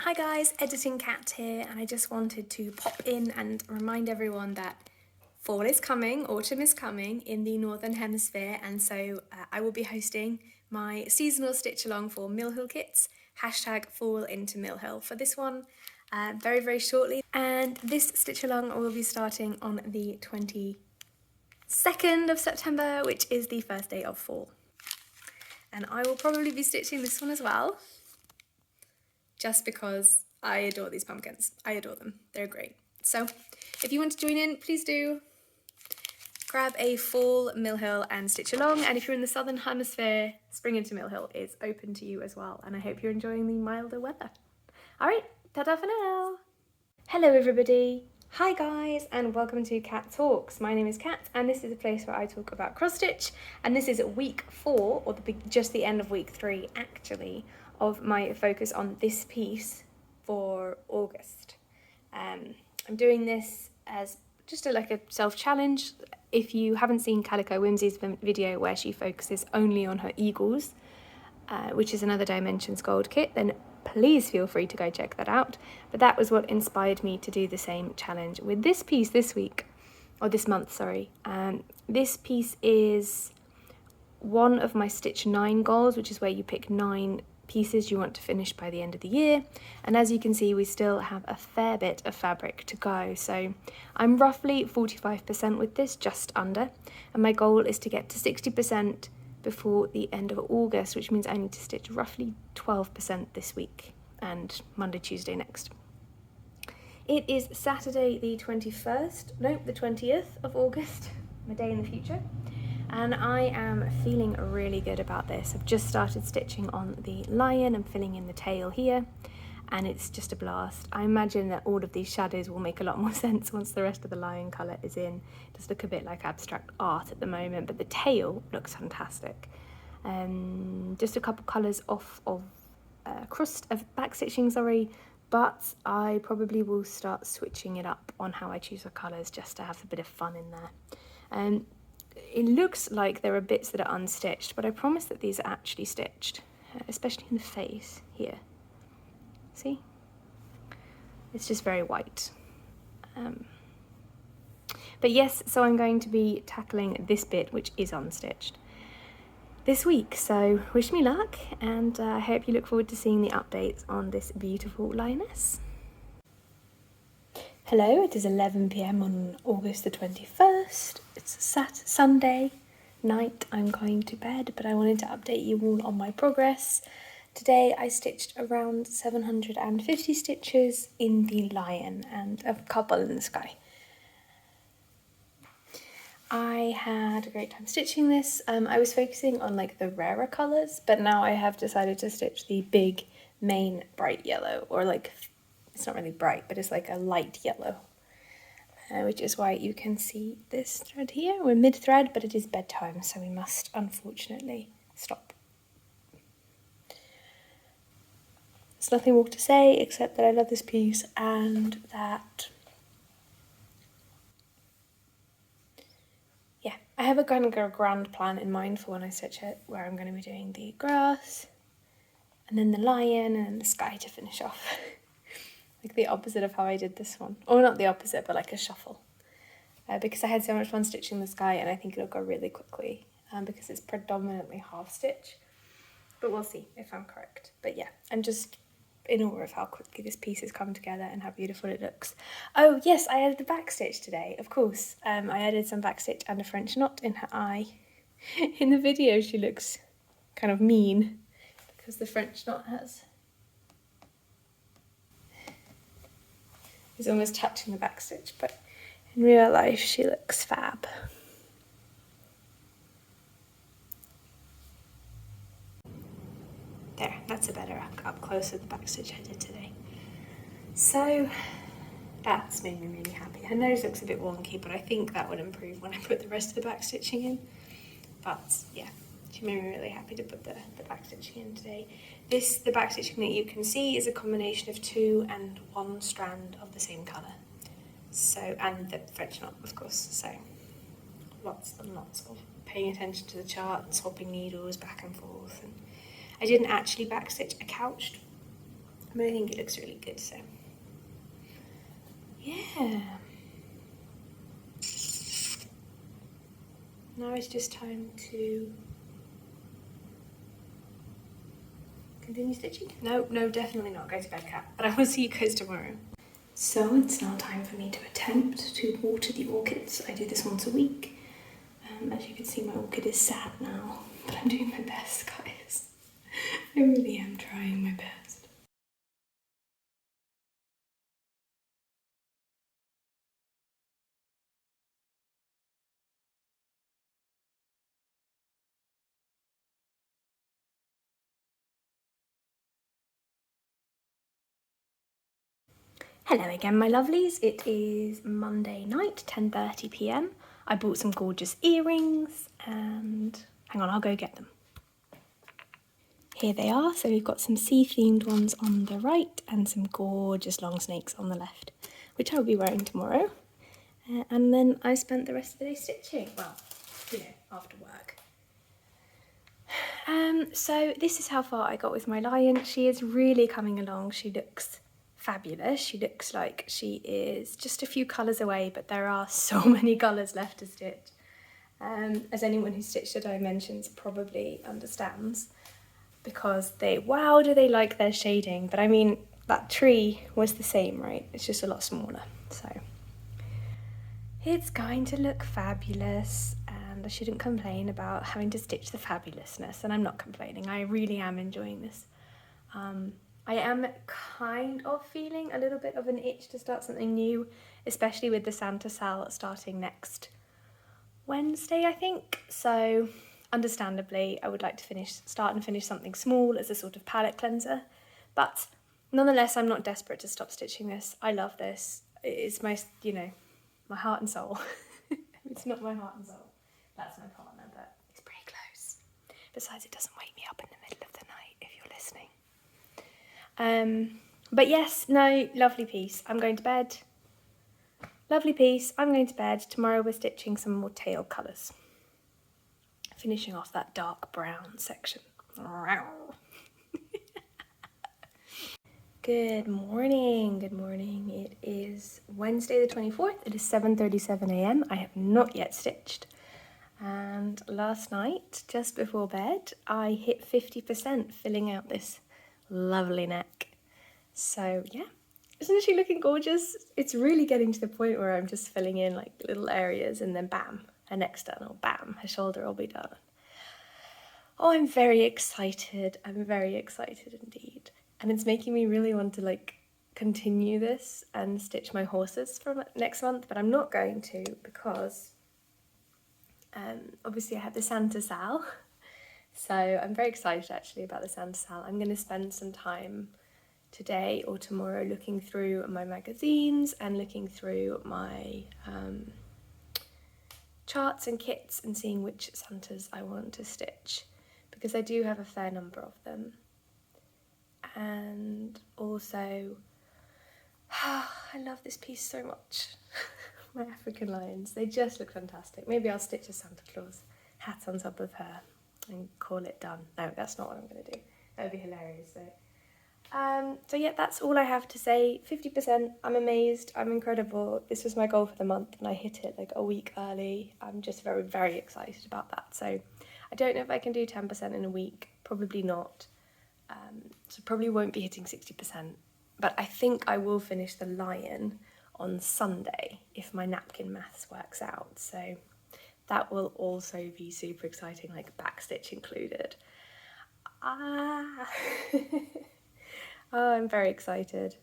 Hi guys, Editing Cat here, and I just wanted to pop in and remind everyone that fall is coming, autumn is coming in the Northern Hemisphere, and so I will be hosting my seasonal stitch along for Mill Hill kits, hashtag fall into Mill Hill for this one very, very shortly. And this stitch along will be starting on the 22nd of September, which is the first day of fall. And I will probably be stitching this one as well, just because I adore these pumpkins. I adore them. They're great. So if you want to join in, please do. Grab a fall Mill Hill and stitch along. And if you're in the Southern Hemisphere, spring into Mill Hill is open to you as well. And I hope you're enjoying the milder weather. All right, ta-ta for now. Hello everybody. Hi guys, and welcome to Cat Talks. My name is Kat, and this is a place where I talk about cross stitch. And this is week 4, or just the end of week 3 actually, of my focus on this piece for August. I'm doing this as just like a self-challenge. If you haven't seen Calico Whimsy's video where she focuses only on her eagles, which is another Dimensions Gold kit, then please feel free to go check that out. But that was what inspired me to do the same challenge with this piece this week, or this month, sorry. This piece is one of my Stitch 9 goals, which is where you pick 9 pieces you want to finish by the end of the year. And as you can see, we still have a fair bit of fabric to go. So I'm roughly 45% with this, just under. And my goal is to get to 60% before the end of August, which means I need to stitch roughly 12% this week and Monday, Tuesday next. It is Saturday the 20th of August, my day in the future. And I am feeling really good about this. I've just started stitching on the lion and filling in the tail here, and it's just a blast. I imagine that all of these shadows will make a lot more sense once the rest of the lion colour is in. It does look a bit like abstract art at the moment, but the tail looks fantastic. Just a couple colours off of back stitching, sorry, but I probably will start switching it up on how I choose the colours just to have a bit of fun in there. It looks like there are bits that are unstitched, but I promise that these are actually stitched, especially in the face here. See? It's just very white. But yes, so I'm going to be tackling this bit, which is unstitched, this week. So wish me luck, and I hope you look forward to seeing the updates on this beautiful lioness. Hello, it is 11 PM on August the 21st. It's a Sunday night. I'm going to bed, but I wanted to update you all on my progress. Today I stitched around 750 stitches in the lion and a couple in the sky. I had a great time stitching this. I was focusing on like the rarer colours, but now I have decided to stitch the big main bright yellow, or like, it's not really bright, but it's like a light yellow, which is why you can see this thread here. We're mid-thread, but it is bedtime, so we must unfortunately stop. There's nothing more to say except that I love this piece and that, yeah, I have a kind of a grand plan in mind for when I stitch it, where I'm going to be doing the grass and then the lion and the sky to finish off. Like the opposite of how I did this one. Or not the opposite, but like a shuffle. Because I had so much fun stitching the sky, and I think it'll go really quickly because it's predominantly half stitch. But we'll see if I'm correct. But yeah, I'm just in awe of how quickly this piece has come together and how beautiful it looks. Oh yes, I added the back stitch today, of course. I added some back stitch and a French knot in her eye. In the video she looks kind of mean because the French knot is almost touching the back stitch, but in real life she looks fab. There, that's a better up close of the back stitch I did today. So that's made me really happy. Her nose looks a bit wonky, but I think that would improve when I put the rest of the back stitching in. But yeah, she made me really happy to put the back stitching in today. The back stitching that you can see is a combination of 2 and 1 strand of the same colour. So, and the French knot, of course. So lots and lots of paying attention to the chart, swapping needles back and forth. And I didn't actually backstitch a couched But I think it looks really good, so yeah. Now it's just time to continue stitching. No, definitely not. Go to bed, cat. But I will see you guys tomorrow. So it's now time for me to attempt to water the orchids. I do this once a week. As you can see, my orchid is sad now, but I'm doing my best, guys. I really am trying my best. Hello again, my lovelies. It is Monday night, 10:30 p.m. I bought some gorgeous earrings and hang on, I'll go get them. Here they are. So we've got some sea-themed ones on the right and some gorgeous long snakes on the left, which I'll be wearing tomorrow. And then I spent the rest of the day stitching. Well, you know, after work. So this is how far I got with my lion. She is really coming along. She looks fabulous. She looks like she is just a few colours away, but there are so many colours left to stitch. As anyone who stitched the dimensions probably understands, because wow, do they like their shading. But I mean, that tree was the same, right? It's just a lot smaller. So it's going to look fabulous, and I shouldn't complain about having to stitch the fabulousness, and I'm not complaining. I really am enjoying this. I am kind of feeling a little bit of an itch to start something new, especially with the Santa Sal starting next Wednesday, I think. So understandably, I would like to start and finish something small as a sort of palette cleanser. But nonetheless, I'm not desperate to stop stitching this. I love this. It's my, you know, my heart and soul. It's not my heart and soul. That's my partner, but it's pretty close. Besides, it doesn't wake me up in the middle of the night if you're listening. But yes, no, lovely piece. I'm going to bed. Lovely piece. I'm going to bed. Tomorrow we're stitching some more tail colours. Finishing off that dark brown section. Good morning. Good morning. It is Wednesday the 24th. It is 7:37 a.m. I have not yet stitched. And last night, just before bed, I hit 50% filling out this lovely neck. So yeah, isn't she looking gorgeous? It's really getting to the point where I'm just filling in like little areas and then bam, her neck's done, or bam, her shoulder will be done. Oh, I'm very excited. I'm very excited indeed. And it's making me really want to like continue this and stitch my horses for next month, but I'm not going to because obviously I have the Santa Sal. So I'm very excited actually about the Santa Sal. I'm going to spend some time today or tomorrow looking through my magazines and looking through my charts and kits and seeing which Santas I want to stitch, because I do have a fair number of them. And also, I love this piece so much. My African lions, they just look fantastic. Maybe I'll stitch a Santa Claus hat on top of her and call it done. No, that's not what I'm going to do. That would be hilarious. So yeah, that's all I have to say. 50%, I'm amazed, I'm incredible. This was my goal for the month and I hit it like a week early. I'm just very, very excited about that. So I don't know if I can do 10% in a week, probably not. So probably won't be hitting 60%, but I think I will finish the lion on Sunday if my napkin maths works out. So that will also be super exciting, like backstitch included. Oh, I'm very excited.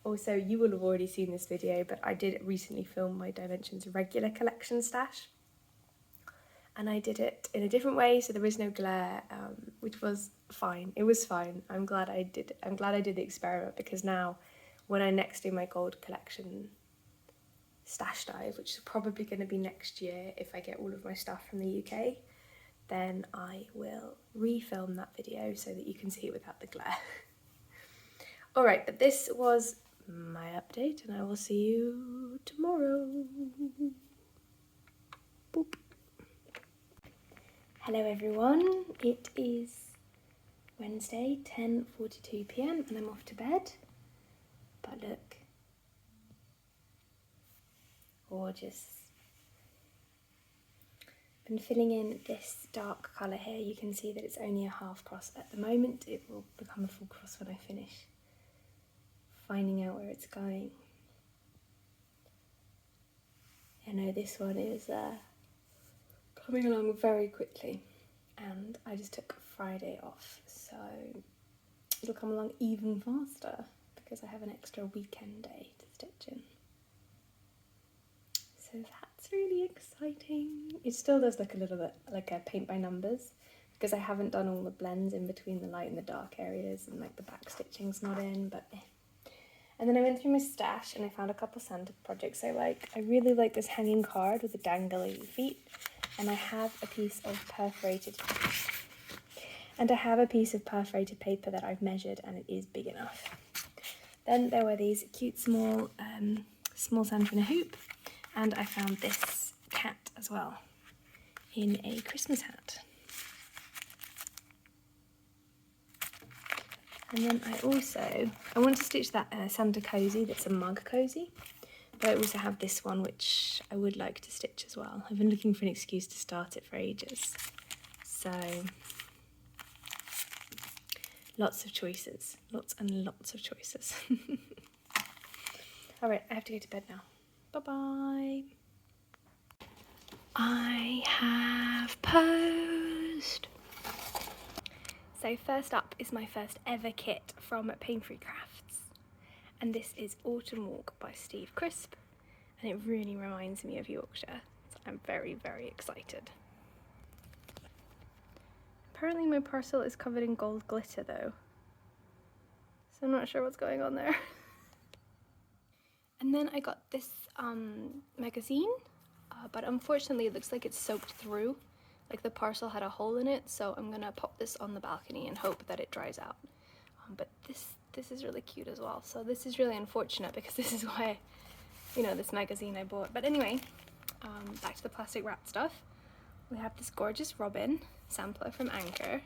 Also, you will have already seen this video, but I did recently film my Dimensions regular collection stash. And I did it in a different way, so there is no glare, which was fine. It was fine. I'm glad I did the experiment, because now when I next do my gold collection stash dive, which is probably going to be next year if I get all of my stuff from the UK, then I will refilm that video so that you can see it without the glare. Alright, but this was my update and I will see you tomorrow. Boop. Hello everyone, it is Wednesday, 10:42 p.m. and I'm off to bed. But look, gorgeous. Been filling in this dark colour here. You can see that it's only a half cross at the moment. It will become a full cross when I finish finding out where it's going. I know this one is coming along very quickly, and I just took Friday off, so it'll come along even faster because I have an extra weekend day to stitch in. So that's really exciting. It still does look a little bit like a paint by numbers because I haven't done all the blends in between the light and the dark areas, and like the back stitching's not in, but And then I went through my stash and I found a couple Santa projects I like. I really like this hanging card with the dangly feet, and I have a piece of perforated paper that I've measured, and it is big enough. Then there were these cute small Santa in a hoop, and I found this cat as well in a Christmas hat. And then I want to stitch that Santa cozy that's a mug cozy, but I also have this one which I would like to stitch as well. I've been looking for an excuse to start it for ages. So lots of choices, lots and lots of choices. All right, I have to go to bed now. Bye-bye. I have posed. So first up is my first ever kit from Painfree Crafts, and this is Autumn Walk by Steve Crisp, and it really reminds me of Yorkshire, so I'm very, very excited. Apparently my parcel is covered in gold glitter though, so I'm not sure what's going on there. And then I got this magazine, but unfortunately it looks like it's soaked through. Like the parcel had a hole in it, so I'm gonna pop this on the balcony and hope that it dries out. But this is really cute as well. So this is really unfortunate because this is why, this magazine I bought. But anyway, back to the plastic wrap stuff. We have this gorgeous robin sampler from Anchor,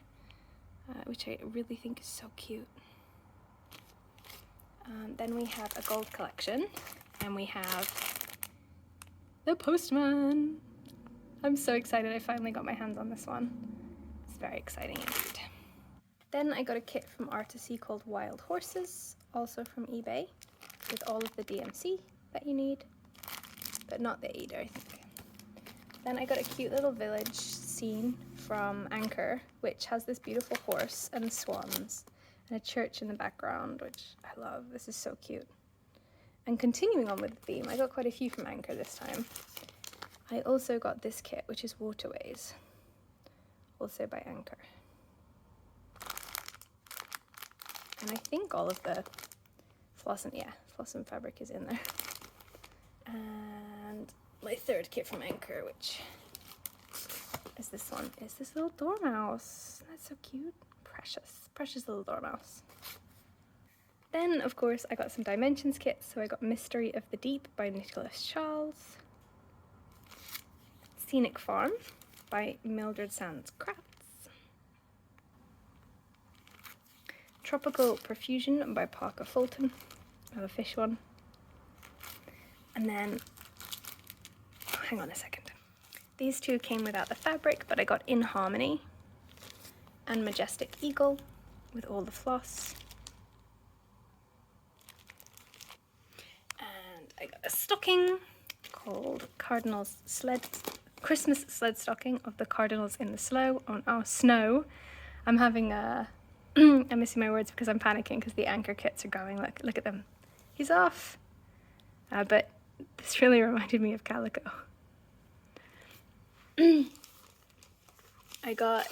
which I really think is so cute. Then we have a gold collection, and we have the Postman. I'm so excited I finally got my hands on this one. It's very exciting indeed. Then I got a kit from Artisy called Wild Horses, also from eBay, with all of the DMC that you need, but not the Ada, I think. Then I got a cute little village scene from Anchor, which has this beautiful horse and swans and a church in the background, which I love. This is so cute. And continuing on with the theme, I got quite a few from Anchor this time. I also got this kit, which is Waterways, also by Anchor. And I think all of the floss and fabric is in there. And my third kit from Anchor, which is this one, is this little dormouse. That's so cute. Precious little dormouse. Then, of course, I got some Dimensions kits. So I got Mystery of the Deep by Nicholas Charles, Scenic Farm by Mildred Sands Crafts, Tropical Profusion by Parker Fulton. I have a fish one. And then, hang on a second. These two came without the fabric, but I got In Harmony and Majestic Eagle with all the floss. And I got a stocking called Cardinals Christmas Sled Stocking of the Cardinals in the Snow. Snow. I'm having I'm missing my words because I'm panicking because the Anchor kits are going. Look at them. He's off. But this really reminded me of Calico. I got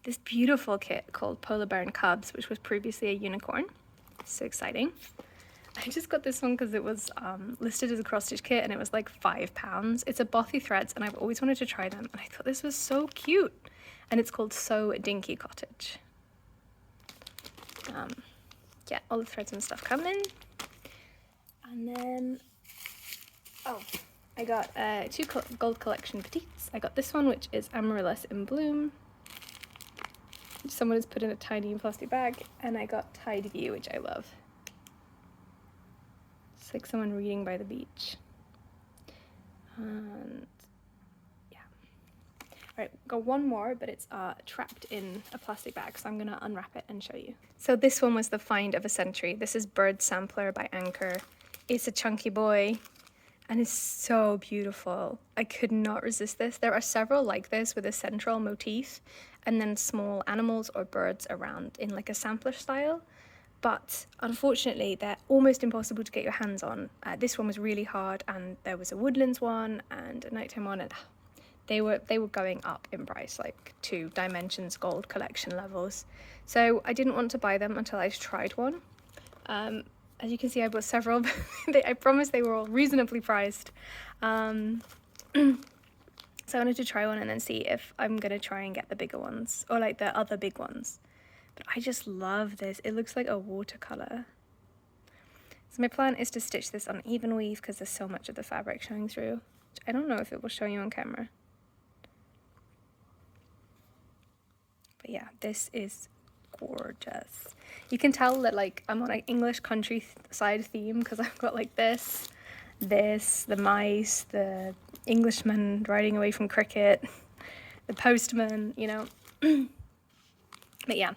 this beautiful kit called Polar Bear and Cubs, which was previously a unicorn. So exciting. I just got this one because it was listed as a cross-stitch kit and it was like £5. It's a Bothy Threads and I've always wanted to try them, and I thought this was so cute. And it's called So Dinky Cottage. Yeah, all the threads and stuff come in. And then, I got two gold collection petites. I got this one, which is Amaryllis in Bloom. someone has put in a tiny plastic bag, and I got Tide View, which I love. It's like someone reading by the beach. And yeah. Right, got one more, but it's trapped in a plastic bag, so I'm gonna unwrap it and show you. So this one was the find of a century. This is Bird Sampler by Anchor. It's a chunky boy, and it's so beautiful. I could not resist this. There are several like this with a central motif, and then small animals or birds around in like a sampler style. But unfortunately, they're almost impossible to get your hands on. This one was really hard, and there was a Woodlands one and a nighttime one, and they were going up in price, like to Dimensions Gold collection levels. So I didn't want to buy them until I tried one. As you can see, I bought several. I promise they were all reasonably priced. So I wanted to try one and then see if I'm gonna try and get the bigger ones, or like the other big ones. But I just love this. It looks like a watercolor. So my plan is to stitch this on even weave because there's so much of the fabric showing through. I don't know if it will show you on camera. But yeah, this is gorgeous. You can tell that like I'm on an English countryside theme because I've got like this, the mice, the Englishman riding away from cricket, the postman, you know. But yeah,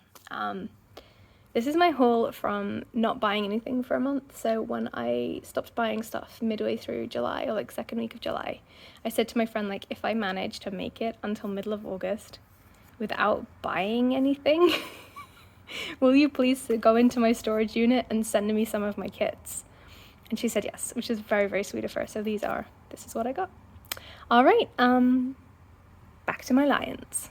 this is my haul from not buying anything for a month. So when I stopped buying stuff midway through July, or like second week of July, I said to my friend, like, if I manage to make it until middle of August without buying anything, will you please go into my storage unit and send me some of my kits? And she said yes, which is very, very sweet of her. So this is what I got. All right, back to my lions.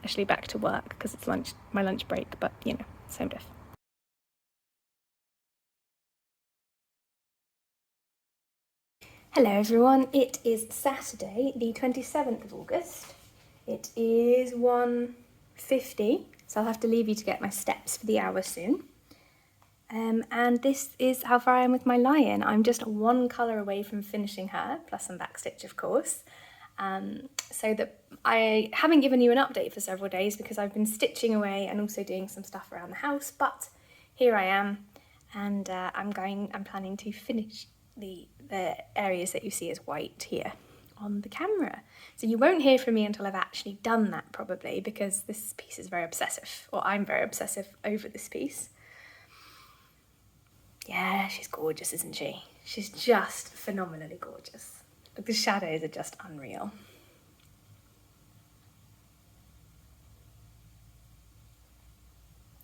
Actually back to work because it's my lunch break, but you know, same diff. Hello everyone, it is Saturday the 27th of August. It is 1:50, so I'll have to leave you to get my steps for the hour soon. And this is how far I am with my lion. I'm just one colour away from finishing her, plus some backstitch of course. So that I haven't given you an update for several days because I've been stitching away and also doing some stuff around the house, but here I am, and I'm planning to finish the areas that you see as white here on the camera. So you won't hear from me until I've actually done that probably, because this piece is very obsessive, or I'm very obsessive over this piece. Yeah, she's gorgeous, isn't she? She's just phenomenally gorgeous. The shadows are just unreal.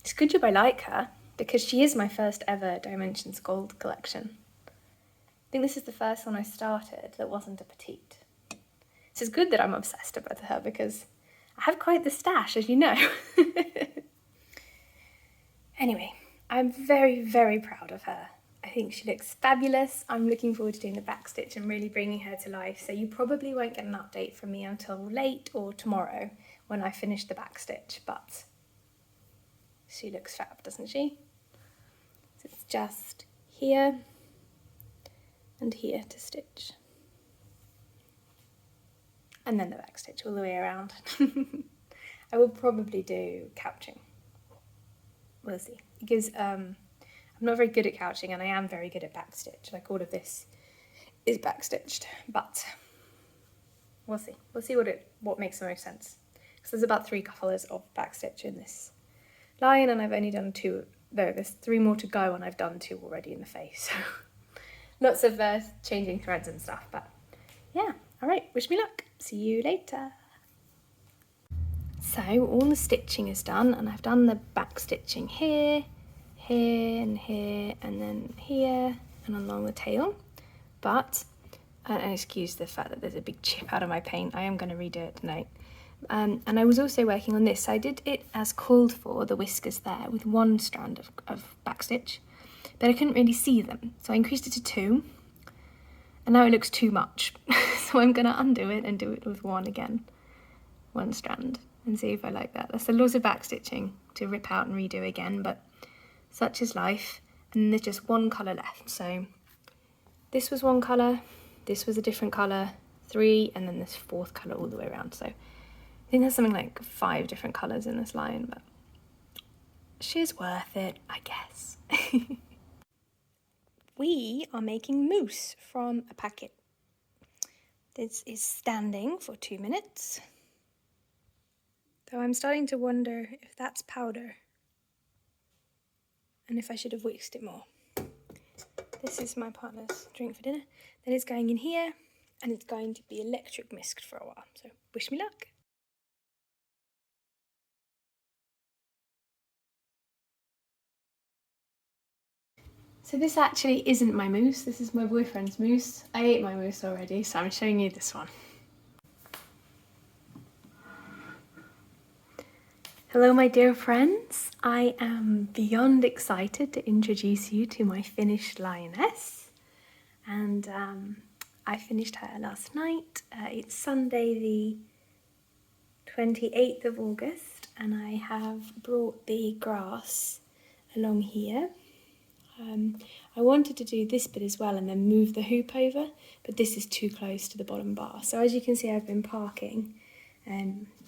It's a good job I like her, because she is my first ever Dimensions Gold collection. I think this is the first one I started that wasn't a petite. So it's good that I'm obsessed about her because I have quite the stash, as you know. Anyway, I'm very, very proud of her. I think she looks fabulous. I'm looking forward to doing the backstitch and really bringing her to life. So you probably won't get an update from me until late or tomorrow when I finish the backstitch, but she looks fab, doesn't she? So it's just here and here to stitch. And then the backstitch all the way around. I will probably do couching. We'll see. It gives, I'm not very good at couching, and I am very good at backstitch. Like all of this is backstitched, but we'll see. We'll see what makes the most sense. Because there's about 3 colours of backstitch in this lion, and I've only done 2. Though there's 3 more to go, and I've done 2 already in the face. So lots of changing threads and stuff, but yeah. All right, wish me luck. See you later. So all the stitching is done, and I've done the back stitching here, here, and here, and then here, and along the tail. But, and excuse the fact that there's a big chip out of my paint, I am going to redo it tonight. And I was also working on this. So I did it as called for, the whiskers there, with 1 strand of backstitch, but I couldn't really see them. So I increased it to 2, and now it looks too much. So I'm going to undo it and do it with 1 again, 1 strand, and see if I like that. That's the lots of backstitching to rip out and redo again, but such is life. And there's just 1 colour left. So this was 1 colour, this was a different colour, 3, and then this 4th colour all the way around. So I think there's something like 5 different colours in this line, but she's worth it, I guess. We are making mousse from a packet. This is standing for 2 minutes. Though I'm starting to wonder if that's powder and if I should have whisked it more. This is my partner's drink for dinner. Then it's going in here and it's going to be electric whisked for a while. So wish me luck. So this actually isn't my mousse, this is my boyfriend's mousse. I ate my mousse already, so I'm showing you this one. Hello my dear friends, I am beyond excited to introduce you to my finished lioness. And I finished her last night. It's Sunday the 28th of August and I have brought the grass along here. I wanted to do this bit as well and then move the hoop over, but this is too close to the bottom bar. So as you can see, I've been parking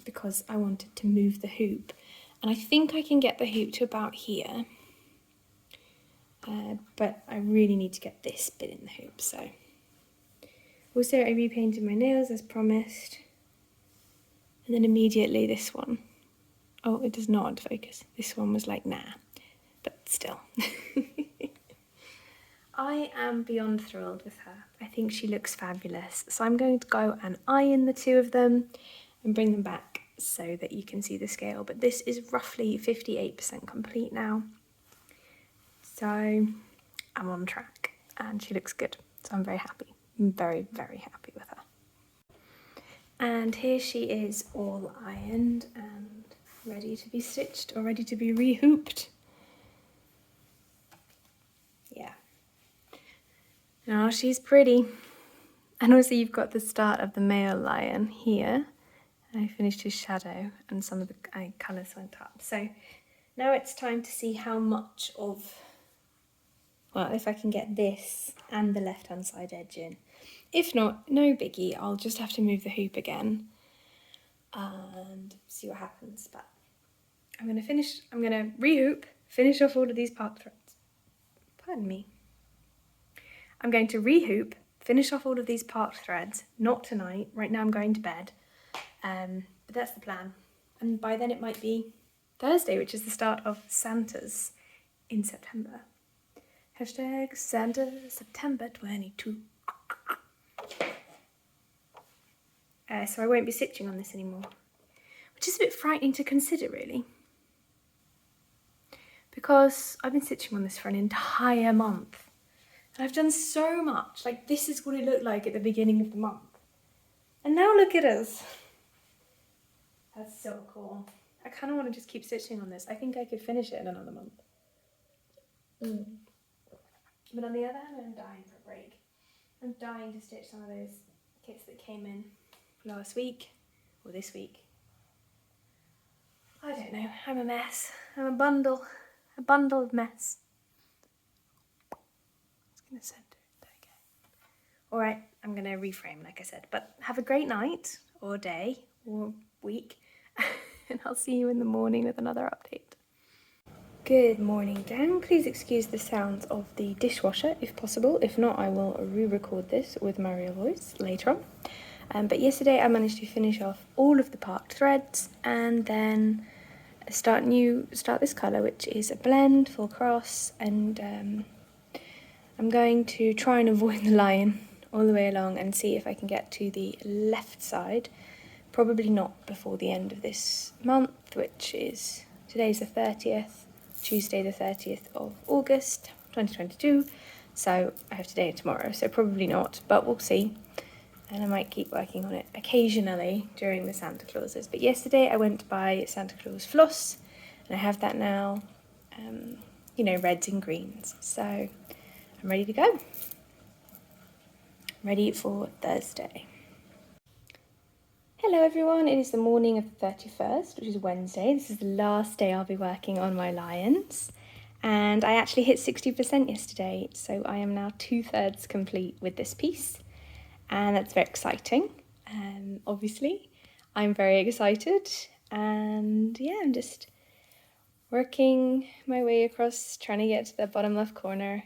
because I wanted to move the hoop. And I think I can get the hoop to about here, but I really need to get this bit in the hoop. So also I repainted my nails as promised. And then immediately this one. Oh, it does not focus. This one was like, nah, but still. I am beyond thrilled with her. I think she looks fabulous. So I'm going to go and iron the two of them and bring them back so that you can see the scale. But this is roughly 58% complete now. So I'm on track and she looks good. So I'm very happy. I'm very, very happy with her. And here she is all ironed and ready to be stitched or ready to be rehooped. Yeah. Oh, she's pretty. And also you've got the start of the male lion here. I finished his shadow and some of the colours went up. So now it's time to see how much of, well, if I can get this and the left-hand side edge in. If not, no biggie, I'll just have to move the hoop again and see what happens. But I'm going to rehoop, finish off all of these part threads. Pardon me. I'm going to rehoop, finish off all of these part threads, not tonight. Right now I'm going to bed, but that's the plan. And by then it might be Thursday, which is the start of Santa's in September. Hashtag Santa September 22. So I won't be stitching on this anymore, which is a bit frightening to consider really. Because I've been stitching on this for an entire month. And I've done so much. Like, this is what it looked like at the beginning of the month. And now look at us. That's so cool. I kind of want to just keep stitching on this. I think I could finish it in another month. But on the other hand, I'm dying for a break. I'm dying to stitch some of those kits that came in last week or this week. I don't know. I'm a mess. I'm a bundle of mess. Gonna center it. There we go. Alright, I'm gonna reframe like I said, but have a great night or day or week and I'll see you in the morning with another update. Good morning, gang. Please excuse the sounds of the dishwasher if possible. If not, I will re-record this with my real voice later on. But yesterday I managed to finish off all of the part threads and then start this colour, which is a blend full cross, and I'm going to try and avoid the lion all the way along and see if I can get to the left side. Probably not before the end of this month, which is, today's the 30th, Tuesday the 30th of August 2022. So I have today and tomorrow, so probably not, but we'll see. And I might keep working on it occasionally during the Santa Clauses. But yesterday I went to buy Santa Claus floss, and I have that now, you know, reds and greens. So I'm ready to go. I'm ready for Thursday. Hello everyone, it is the morning of the 31st, which is Wednesday. This is the last day I'll be working on my lions. And I actually hit 60% yesterday, so I am now 2/3 complete with this piece. And that's very exciting. Obviously, I'm very excited. And yeah, I'm just working my way across, trying to get to the bottom left corner.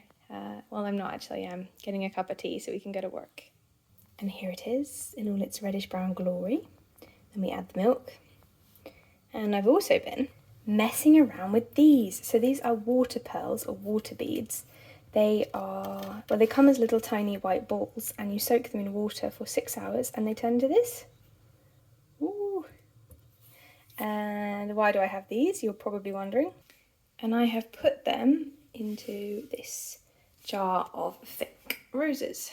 Well, I'm not actually, I'm getting a cup of tea so we can go to work. And here it is in all its reddish brown glory. Then we add the milk. And I've also been messing around with these. So these are water pearls or water beads. They are, well, they come as little tiny white balls and you soak them in water for 6 hours and they turn into this. Ooh. And why do I have these? You're probably wondering. And I have put them into this jar of thick roses.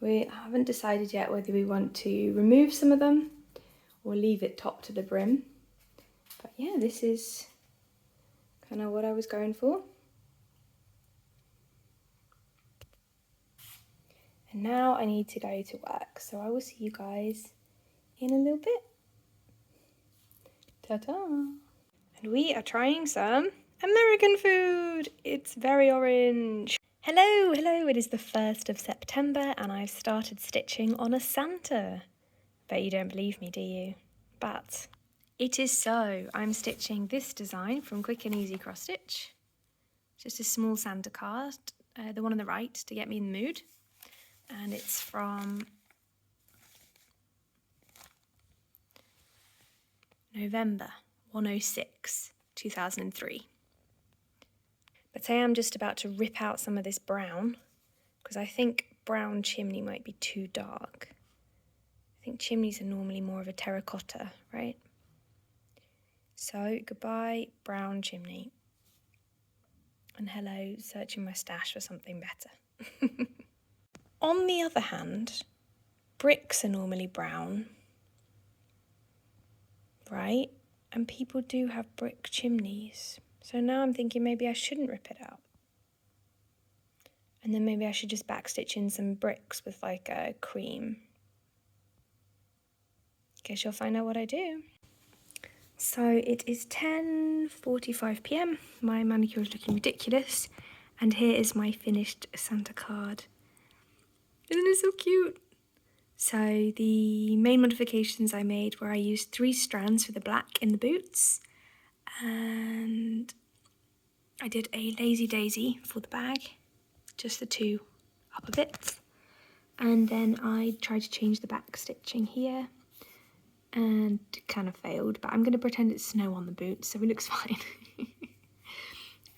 We haven't decided yet whether we want to remove some of them or leave it top to the brim. But yeah, this is kind of what I was going for. And now I need to go to work, so I will see you guys in a little bit. Ta-ta! And we are trying some American food. It's very orange. Hello, hello, it is the 1st of September and I've started stitching on a Santa. Bet you don't believe me, do you? But it is so. I'm stitching this design from Quick and Easy Cross Stitch. Just a small Santa card, the one on the right, to get me in the mood. And it's from November 106, 2003. But I am just about to rip out some of this brown because I think brown chimney might be too dark. I think chimneys are normally more of a terracotta, right? So goodbye, brown chimney. And hello, searching my stash for something better. On the other hand, bricks are normally brown, right? And people do have brick chimneys. So now I'm thinking maybe I shouldn't rip it out. And then maybe I should just backstitch in some bricks with like a cream. Guess you'll find out what I do. So it is 10:45 p.m. My manicure is looking ridiculous. And here is my finished Santa card. Isn't it so cute? So the main modifications I made were I used 3 strands for the black in the boots. And I did a lazy daisy for the bag. Just the 2 upper bits. And then I tried to change the back stitching here. And it kind of failed, but I'm going to pretend it's snow on the boots so it looks fine.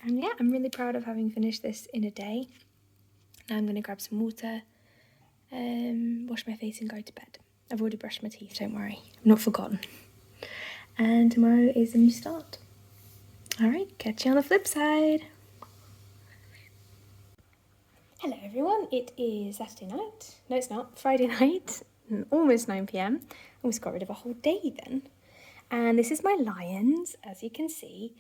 And yeah, I'm really proud of having finished this in a day. Now I'm going to grab some water, wash my face and go to bed. I've already brushed my teeth, don't worry, I've not forgotten. And tomorrow is a new start. Alright, catch you on the flip side. Hello everyone, it is Saturday night. No, it's not, Friday night, almost 9 p.m. I almost got rid of a whole day then. And this is my lions, as you can see.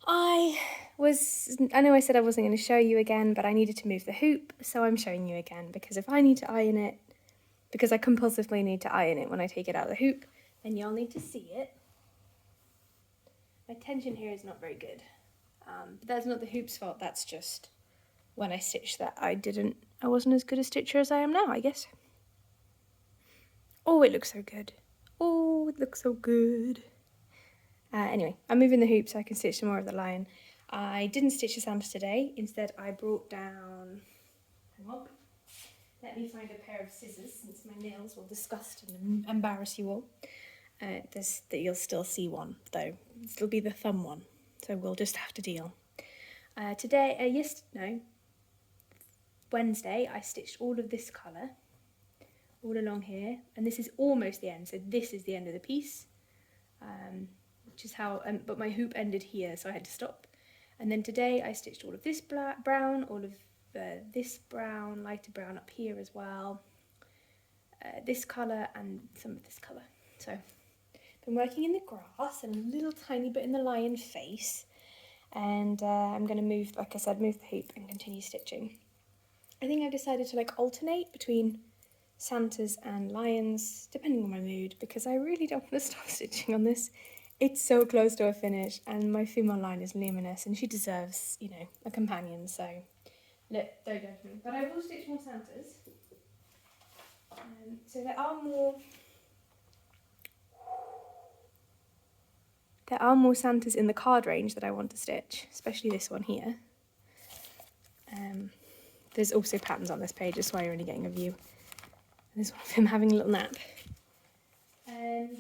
I know I said I wasn't going to show you again, but I needed to move the hoop, so I'm showing you again, because if I need to iron it, because I compulsively need to iron it when I take it out of the hoop, then you'll need to see it. My tension here is not very good, but that's not the hoop's fault, that's just when I stitched that I wasn't as good a stitcher as I am now, I guess. Oh, it looks so good. Oh, it looks so good. Anyway, I'm moving the hoop so I can stitch some more of the lion. I didn't stitch the Santa today. Instead, I brought down... Hang on. Let me find a pair of scissors since my nails will disgust and embarrass you all. You'll still see one, though. It'll be the thumb one, so we'll just have to deal. Wednesday, I stitched all of this colour all along here, and this is almost the end, so this is the end of the piece. Which is how, but my hoop ended here, so I had to stop. And then today I stitched all of this brown, all of this brown, lighter brown up here as well, this colour and some of this colour. So I've been working in the grass and a little tiny bit in the lion face, and I'm going to move, like I said, move the hoop and continue stitching. I think I've decided to like alternate between Santas and lions, depending on my mood, because I really don't want to stop stitching on this. It's so close to a finish, and my female lion is Luminous, and she deserves, you know, a companion, so don't judge me. But I will stitch more Santas. So there are more There are more Santas in the card range that I want to stitch, especially this one here. There's also patterns on this page, that's why you're only getting a view. There's one of him having a little nap. And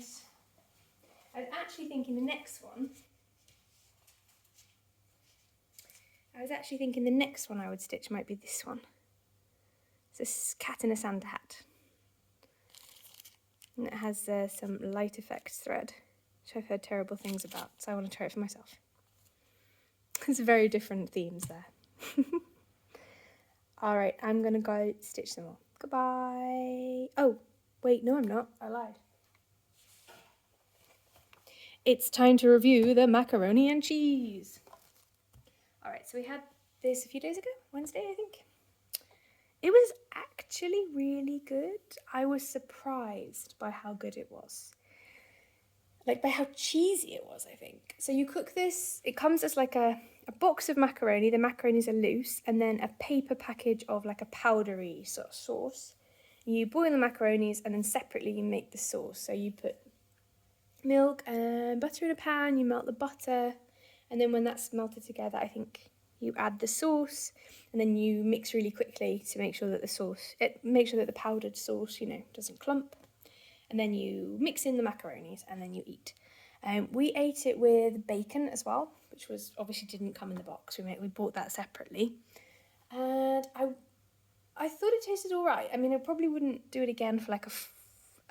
I was actually thinking the next one I would stitch might be this one. It's this cat in a Santa hat. And it has some light effects thread, which I've heard terrible things about, so I want to try it for myself. There's very different themes there. Alright, I'm going to go stitch them all. Goodbye. Oh, wait, no I'm not. I lied. It's time to review the macaroni and cheese. Alright, so we had this a few days ago, Wednesday I think. It was actually really good. I was surprised by how good it was. Like by how cheesy it was, I think. So you cook this, it comes as like a box of macaroni, the macaronis are loose, and then a paper package of like a powdery sort of sauce. You boil the macaronis and then separately you make the sauce. So you put milk and butter in a pan, you melt the butter, and then when that's melted together, I think you add the sauce, and then you mix really quickly to make sure that the powdered sauce, doesn't clump. And then you mix in the macaronis and then you eat. We ate it with bacon as well, which was obviously didn't come in the box. We bought that separately. And I thought it tasted all right. I mean, I probably wouldn't do it again for like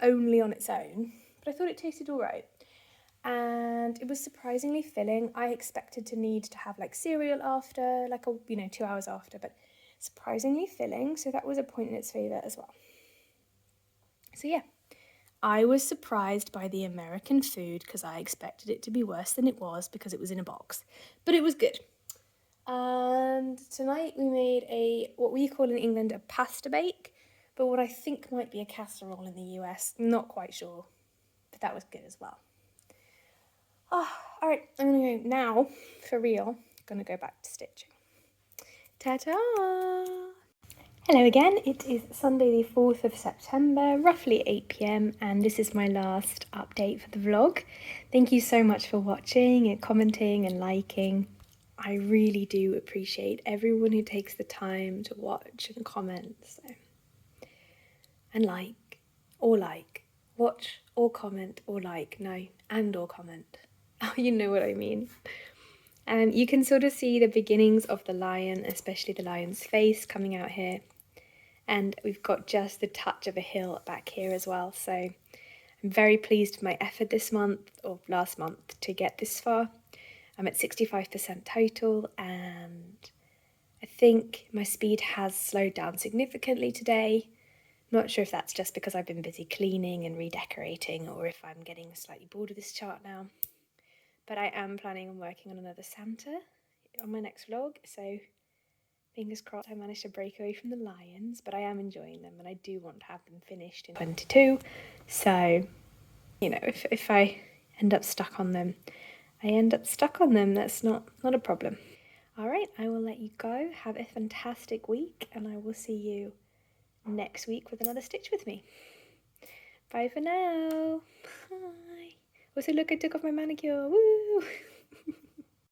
only on its own, but I thought it tasted all right. And it was surprisingly filling. I expected to need to have like cereal after, 2 hours after, but surprisingly filling. So that was a point in its favour as well. So yeah. I was surprised by the American food because I expected it to be worse than it was because it was in a box. But it was good. And tonight we made what we call in England a pasta bake, but what I think might be a casserole in the US. Not quite sure, but that was good as well. Alright, I'm going to go now, for real. I'm going to go back to stitching. Ta-ta! Hello again, it is Sunday the 4th of September, roughly 8 p.m, and this is my last update for the vlog. Thank you so much for watching and commenting and liking. I really do appreciate everyone who takes the time to watch and comment. And watch or comment or or comment. Oh, you know what I mean. You can sort of see the beginnings of the lion, especially the lion's face coming out here. And we've got just the touch of a hill back here as well. So I'm very pleased with my effort this month, or last month, to get this far. I'm at 65% total, and I think my speed has slowed down significantly today. Not sure if that's just because I've been busy cleaning and redecorating, or if I'm getting slightly bored of this chart now. But I am planning on working on another Santa on my next vlog, so fingers crossed I managed to break away from the lions, but I am enjoying them and I do want to have them finished in 22. So, if I end up stuck on them, That's not a problem. All right, I will let you go. Have a fantastic week, and I will see you next week with another stitch with me. Bye for now. Bye. Also, look, I took off my manicure. Woo!